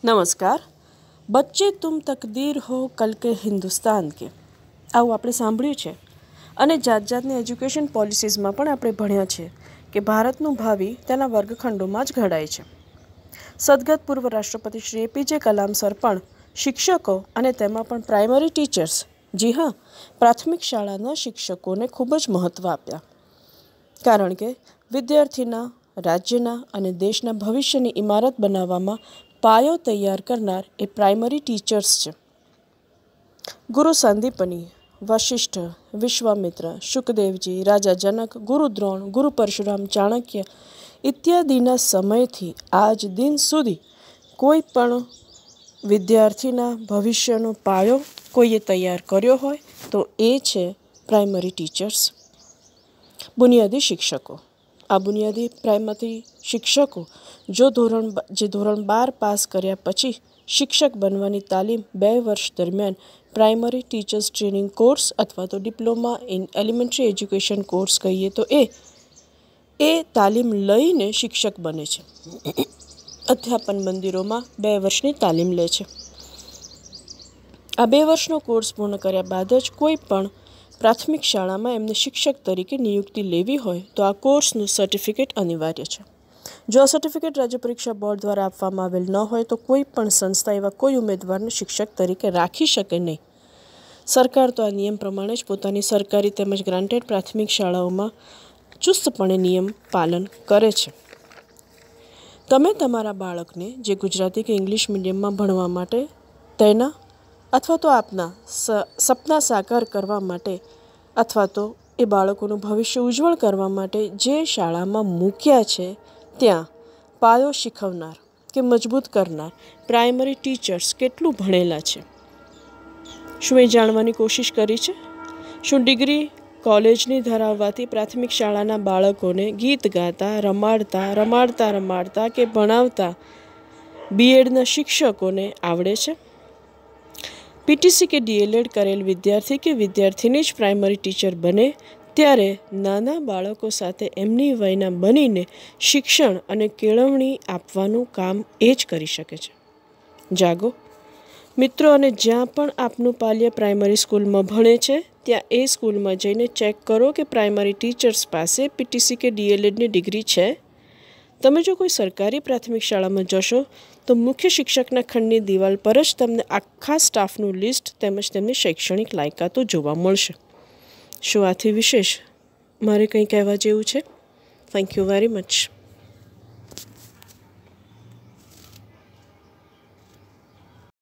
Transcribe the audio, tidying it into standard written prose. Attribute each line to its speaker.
Speaker 1: નમસ્કાર. બચ્ચે તુમ તકદીર હો કલ કે હિન્દુસ્તાન કે, આવું આપણે સાંભળ્યું છે અને જાત જાતની એજ્યુકેશન પોલિસીઝમાં પણ આપણે ભણ્યા છે કે ભારતનું ભાવિ તેના વર્ગખંડોમાં જ ઘડાય છે. સદગત પૂર્વ રાષ્ટ્રપતિ શ્રી APJ કલામ સર પણ શિક્ષકો અને તેમાં પણ પ્રાઇમરી ટીચર્સ, જી હા, પ્રાથમિક શાળાના શિક્ષકોને ખૂબ જ મહત્ત્વ આપ્યા. કારણ કે વિદ્યાર્થીના, રાજ્યના અને દેશના ભવિષ્યની ઇમારત બનાવવામાં પાયો તૈયાર કરનાર એ પ્રાઇમરી ટીચર્સ છે. ગુરુ સાંદીપની, વશિષ્ઠ, વિશ્વામિત્ર, શુકદેવજી, રાજા જનક, ગુરુ દ્રોણ, ગુરુ પરશુરામ, ચાણક્ય ઇત્યાદિના સમયથી આજ દિન સુધી કોઈ પણ વિદ્યાર્થીના ભવિષ્યનો પાયો કોઈએ તૈયાર કર્યો હોય તો એ છે પ્રાઇમરી ટીચર્સ, બુનિયાદી શિક્ષકો. આ બુનિયાદી પ્રાઇમરી શિક્ષકો ધોરણ 12 પાસ કર્યા પછી શિક્ષક બનવાની તાલીમ 2 વર્ષ દરમિયાન પ્રાઇમરી ટીચર્સ ટ્રેનિંગ કોર્સ અથવા તો diploma in elementary education course કહીએ તો એ તાલીમ લઈને શિક્ષક બને છે. અધ્યાપન મંદિરોમાં 2 વર્ષની તાલીમ લે છે. આ 2 વર્ષનો કોર્સ પૂર્ણ કર્યા બાદ જ કોઈ પણ પ્રાથમિક શાળામાં એમને શિક્ષક તરીકે નિયુક્તિ લેવી હોય તો આ કોર્સનું સર્ટિફિકેટ અનિવાર્ય છે. જો આ સર્ટિફિકેટ રાજ્ય પરીક્ષા બોર્ડ દ્વારા આપવામાં આવેલ ન હોય તો કોઈ પણ સંસ્થા એવા કોઈ ઉમેદવારને શિક્ષક તરીકે રાખી શકે નહીં. સરકાર તો આ નિયમ પ્રમાણે જ પોતાની સરકારી તેમજ ગ્રાન્ટેડ પ્રાથમિક શાળાઓમાં ચુસ્તપણે નિયમ પાલન કરે છે. તમે તમારા બાળકને જે ગુજરાતી કે ઇંગ્લિશ મીડિયમમાં ભણવા માટે તેના અથવા તો આપના સપના સાકાર કરવા માટે અથવા તો એ બાળકોનું ભવિષ્ય ઉજ્જવળ કરવા માટે જે શાળામાં મૂક્યા છે ત્યાં પાયો શીખવનાર કે મજબૂત કરનાર પ્રાઇમરી ટીચર્સ કેટલું ભણેલા છે? શું એ જાણવાની કોશિશ કરી છે? શું ડિગ્રી કોલેજની ધરાવવાથી પ્રાથમિક શાળાના બાળકોને ગીત ગાતા, રમાડતા કે ભણાવતા બીએડના શિક્ષકોને આવડે છે? PTC કે DLED કરેલ વિદ્યાર્થી કે વિદ્યાર્થીની જ પ્રાઇમરી ટીચર બને ત્યારે નાના બાળકો સાથે એમની વયના બનીને શિક્ષણ અને કેળવણી આપવાનું કામ એ જ કરી શકે છે. જાગો મિત્રો, અને જ્યાં પણ આપનું પાલ્ય પ્રાઇમરી સ્કૂલમાં ભણે છે ત્યાં એ સ્કૂલમાં જઈને ચેક કરો કે પ્રાઇમરી ટીચર્સ પાસે PTC કે DLEDની ડિગ્રી છે. તમે જો કોઈ સરકારી પ્રાથમિક શાળામાં જશો તો મુખ્ય શિક્ષકના ખંડની દિવાલ પર જ તમને આખા સ્ટાફનું લિસ્ટ તેમજ તેમની શૈક્ષણિક લાયકાતો જોવા મળશે. શું આથી વિશેષ મારે કંઈ કહેવા જેવું છે? Thank you very much.